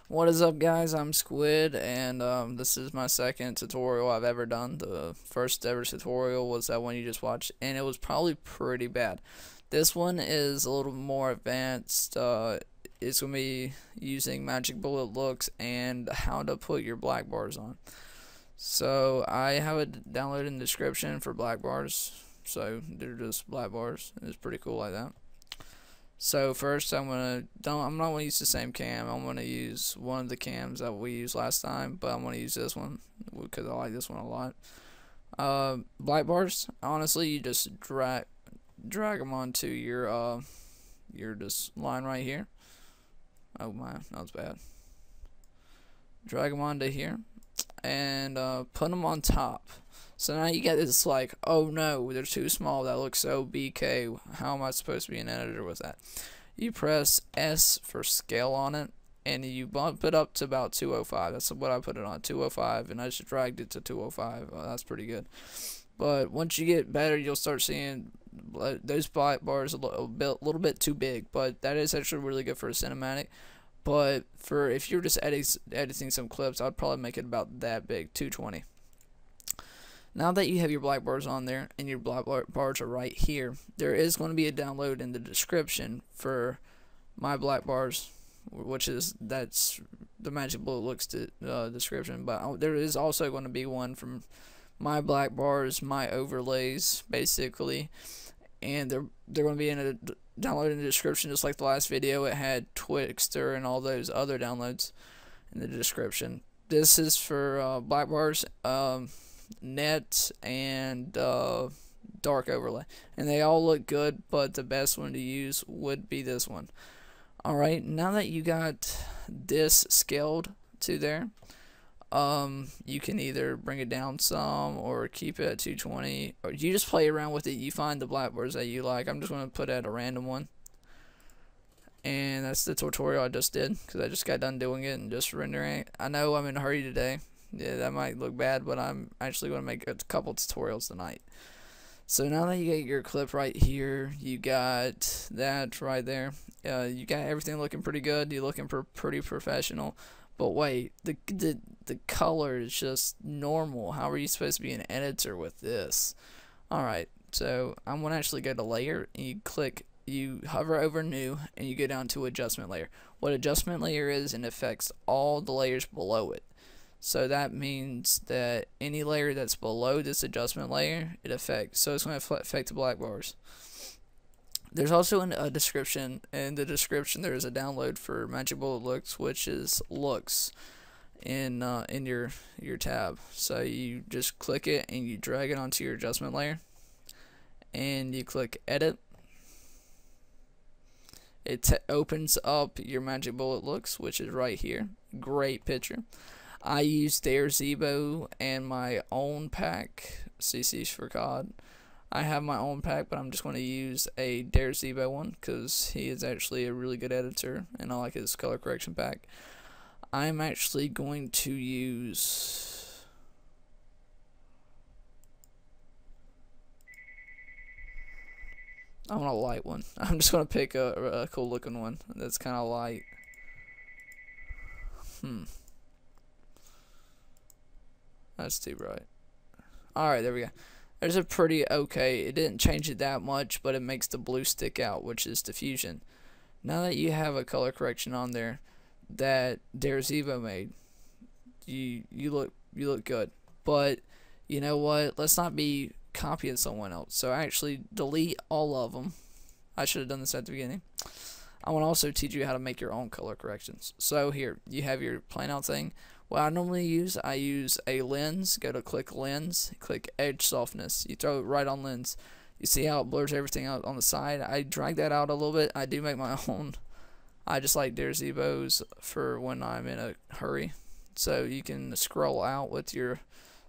What is up, guys? I'm Squid, and this is my second tutorial I've ever done. The first ever tutorial was that one you just watched, and it was probably pretty bad. This one is a little more advanced. It's going to be using magic bullet looks and how to put your black bars on. So I have it downloaded in the description for black bars. So they're just black bars. It's pretty cool like that. So first I'm not gonna use the same cam. I'm gonna use one of the cams that we used last time, but I'm gonna use this one because I like this one a lot. Black bars, honestly, you just drag them onto your just line right here. Oh my, that was bad. Drag them onto here and put them on top. So now you get this like, oh no, they're too small. That looks so BK. How am I supposed to be an editor with that? You press S for scale on it, and you bump it up to about 205. That's what I put it on, 205, and I just dragged it to 205. That's pretty good. But once you get better, you'll start seeing those black bars a little bit too big. But that is actually really good for a cinematic. But for if you're just editing some clips, I'd probably make it about that big, 220. Now that you have your black bars on there and your black bars are right here, there is going to be a download in the description for my black bars, that's the Magic Bullet Looks description. But there is also going to be one from my black bars, my overlays, basically, and they're going to be in a download in the description, just like the last video. It had Twixter and all those other downloads in the description. This is for black bars. Net and dark overlay, and they all look good, but the best one to use would be this one. Alright, now that you got this scaled to there, you can either bring it down some or keep it at 220, or you just play around with it. You find the black bars that you like. I'm just going to put at a random one, and that's the tutorial I just did because I just got done doing it and just rendering it. I know I'm in a hurry today. Yeah, that might look bad, but I'm actually going to make a couple tutorials tonight. So now that you get your clip right here, you got that right there. You got everything looking pretty good. You're looking pretty professional. But wait, the color is just normal. How are you supposed to be an editor with this? Alright, so I'm going to actually go to layer, and you hover over new, and you go down to adjustment layer. What adjustment layer is, and affects all the layers below it. So that means that any layer that's below this adjustment layer, it affects. So it's going to affect the black bars. There's also a description. In the description, there is a download for Magic Bullet Looks, which is looks in your tab. So you just click it and you drag it onto your adjustment layer, and you click edit. It opens up your Magic Bullet Looks, which is right here. Great picture. I use Zebo and my own pack, CCs for COD. I have my own pack, but I'm just going to use a Zebo one because he is actually a really good editor, and I like his color correction pack. I'm actually going to use I want a light one. I'm just going to pick a cool looking one that's kind of light. That's too bright. Alright, there we go. There's a pretty okay. It didn't change it that much, but it makes the blue stick out, which is diffusion. Now that you have a color correction on there that Zebo made, you look good. But you know what? Let's not be copying someone else. So actually delete all of them. I should have done this at the beginning. I want to also teach you how to make your own color corrections. So here, you have your plain out thing. What I normally use, I use a lens. Go to click lens, click edge softness. You throw it right on lens. You see how it blurs everything out on the side? I drag that out a little bit. I do make my own. I just like Zebo's for when I'm in a hurry. So you can scroll out with your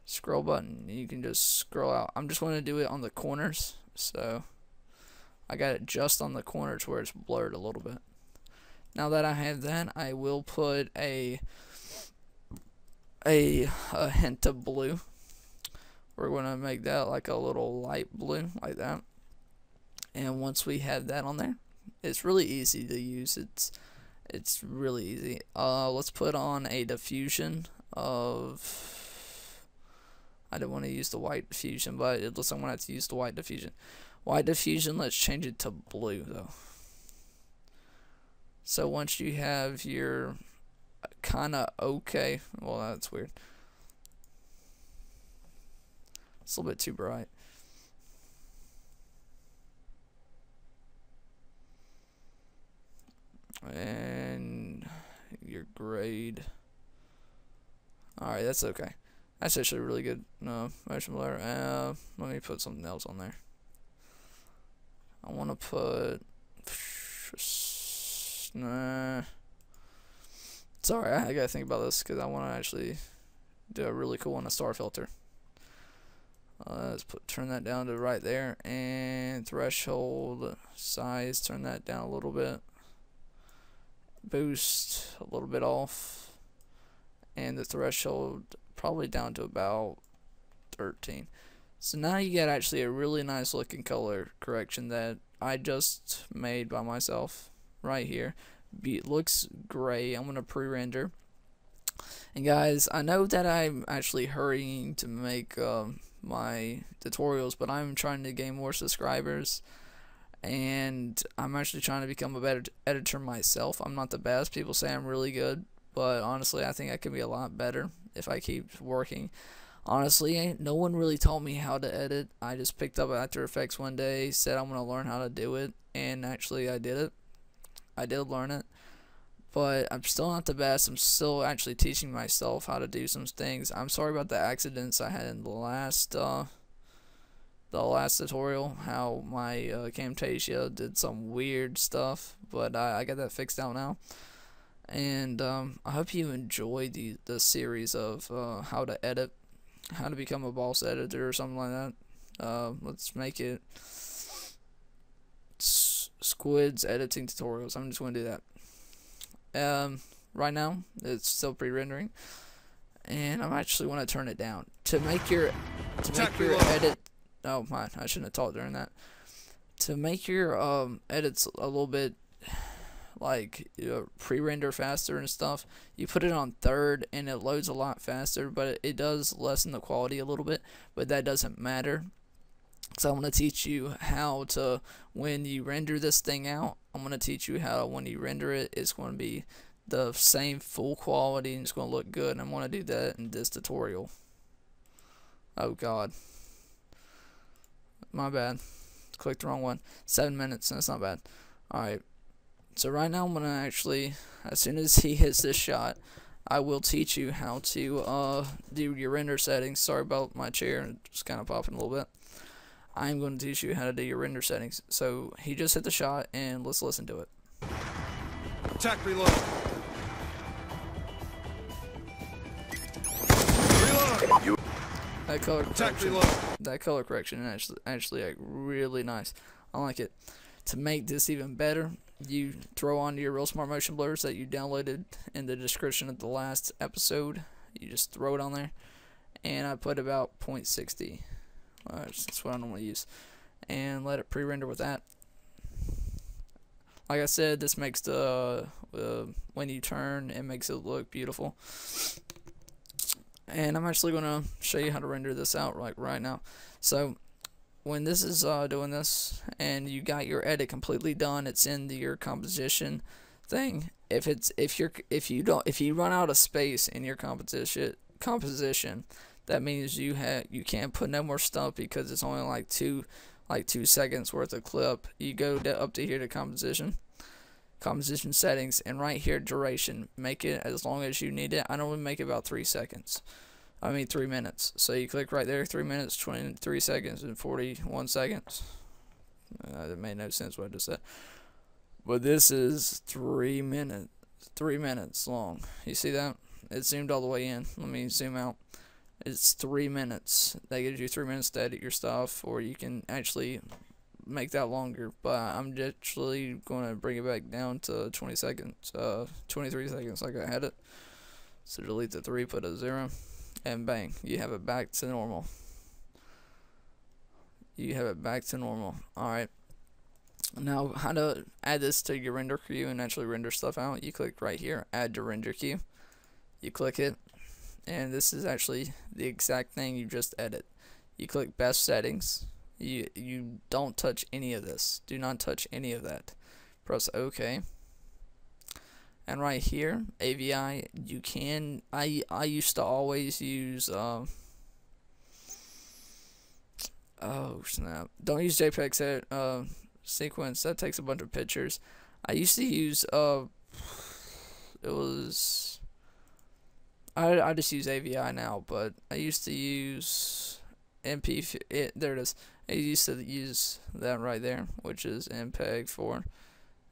scroll button. You can just scroll out. I'm just going to do it on the corners. So I got it just on the corners where it's blurred a little bit. Now that I have that, I will put a hint of blue. We're going to make that like a little light blue like that. And once we have that on there, it's really easy to use. It's really easy. Let's put on a diffusion of. I don't want to use the white diffusion, but it looks like I'm gonna have to use the white diffusion. White diffusion, let's change it to blue though. So once you have your kinda okay, well that's weird. It's a little bit too bright. And your grade. Alright, that's okay. That's actually really good. No, motion blur. Let me put something else on there. I want to put. Nah. Sorry, I gotta think about this because I want to actually do a really cool one, a star filter. Let's turn that down to right there, and threshold size, turn that down a little bit. Boost a little bit off, and the threshold probably down to about 13. So now you get actually a really nice looking color correction that I just made by myself right here. It looks gray. I'm gonna pre-render. And guys, I know that I'm actually hurrying to make my tutorials, but I'm trying to gain more subscribers, and I'm actually trying to become a better editor myself. I'm not the best. People say I'm really good, but honestly I think I can be a lot better if I keep working. Honestly, no one really taught me how to edit. I just picked up After Effects one day, said I'm gonna learn how to do it, and actually I did it. I did learn it, but I'm still not the best. I'm still actually teaching myself how to do some things. I'm sorry about the accidents I had in the last tutorial, how my Camtasia did some weird stuff, but I got that fixed out now. And I hope you enjoy the series of how to edit, how to become a boss editor or something like that. Let's make it Squid's editing tutorials. I'm just going to do that. Right now it's still pre-rendering, and I'm actually want to turn it down to make your edit. Oh my, I shouldn't have talked during that. To make your edits a little bit like pre-render faster and stuff, you put it on third and it loads a lot faster, but it does lessen the quality a little bit, but that doesn't matter. So I'm going to teach you how to, when you render this thing out, I'm going to teach you how when you render it, it's going to be the same full quality and it's going to look good. And I'm going to do that in this tutorial. Oh god, my bad, clicked the wrong one. 7 minutes, that's not bad. Alright, so right now I'm going to actually, as soon as he hits this shot, I will teach you how to do your render settings. Sorry about my chair, it's kind of popping a little bit. I'm going to teach you how to do your render settings. So he just hit the shot, and let's listen to it. Attack reload. Reload. That color correction is actually like really nice. I like it. To make this even better, you throw on your Real Smart Motion blurs that you downloaded in the description of the last episode. You just throw it on there, and I put about 0.60. That's what I normally use, and let it pre-render with that. Like I said, this makes the when you turn, it makes it look beautiful. And I'm actually gonna show you how to render this out like right now. So when this is doing this, and you got your edit completely done, it's in your composition thing. If you run out of space in your composition, that means you can't put no more stuff because it's only like 2 seconds worth of clip. You go up to here to composition settings, and right here duration, make it as long as you need it. I normally make it about 3 seconds. I mean 3 minutes. So you click right there, 3 minutes, 23 seconds, and 41 seconds. That made no sense what I just said. But this is 3 minutes long. You see that? It zoomed all the way in. Let me zoom out. It's 3 minutes. That gives you 3 minutes to edit your stuff, or you can actually make that longer. But I'm actually going to bring it back down to 20 seconds, 23 seconds like I had it. So delete the 3, put a 0, and bang, you have it back to normal. Alright. Now, how to add this to your render queue and actually render stuff out? You click right here, add to render queue. You click it, and this is actually the exact thing you just edit. You click best settings. You don't touch any of this. Do not touch any of that. Press OK. And right here, AVI, you can. I used to always use. Oh snap! Don't use JPEG edit sequence. That takes a bunch of pictures. I used to use it was. I just use AVI now, but I used to use there it is. I used to use that right there, which is MPEG-4.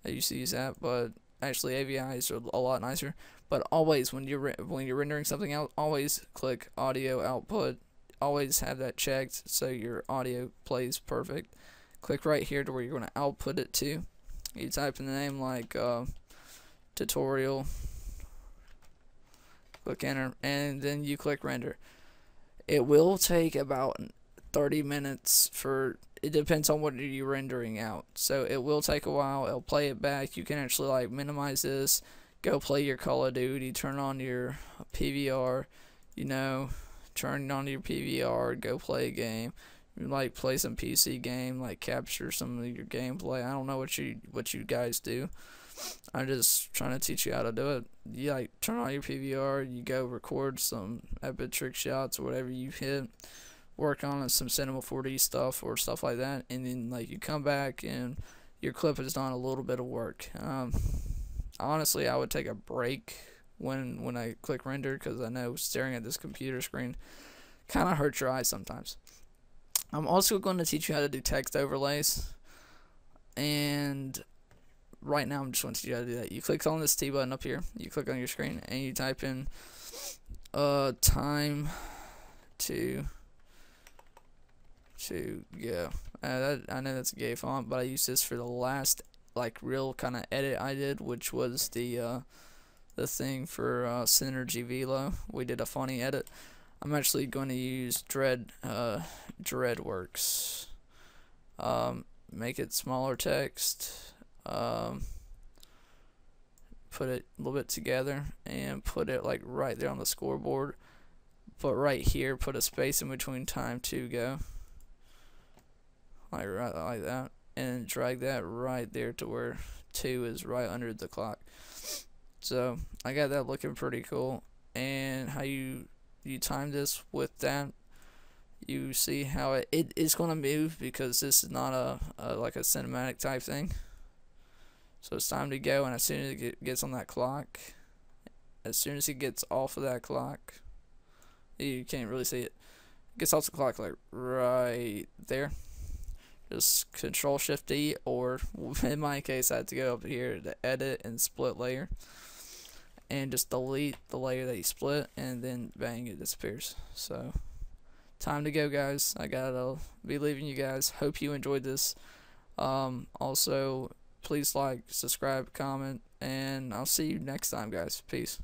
I used to use that, but actually AVIs are a lot nicer. But always when you're rendering something out, always click audio output. Always have that checked so your audio plays perfect. Click right here to where you're going to output it to. You type in the name like tutorial. Click enter, and then you click render. It will take about 30 minutes for, it depends on what you're rendering out. So it will take a while. It'll play it back. You can actually like minimize this, go play your Call of Duty, turn on your PVR, you know, turn on your PVR, go play a game. Like play some PC game, like capture some of your gameplay. I don't know what you guys do. I'm just trying to teach you how to do it. You like turn on your PVR, you go record some epic trick shots or whatever you hit, work on some Cinema 4D stuff or stuff like that, and then like you come back and your clip has done a little bit of work. Honestly, I would take a break when I click render, because I know staring at this computer screen kind of hurts your eyes sometimes. I'm also going to teach you how to do text overlays, and right now I'm just going to teach you how to do that. You click on this T button up here, you click on your screen, and you type in time to go. I know that's a gay font, but I used this for the last like real kind of edit I did, which was the thing for Synergy Velo. We did a funny edit. I'm actually going to use Dreadworks. Make it smaller text. Put it a little bit together and put it like right there on the scoreboard. But right here, put a space in between time to go. Like right like that. And drag that right there to where 2 is right under the clock. So I got that looking pretty cool. And how you time this with that, you see how it is going to move, because this is not a like a cinematic type thing. So it's time to go, and as soon as it gets on that clock, as soon as it gets off of that clock, you can't really see it. It gets off the clock like right there. Just Control Shift D, or in my case I had to go up here to edit and split layer, and just delete the layer that you split, and then bang, it disappears. So time to go, guys. I gotta be leaving you guys. Hope you enjoyed this. Also, please like, subscribe, comment, and I'll see you next time, guys. Peace.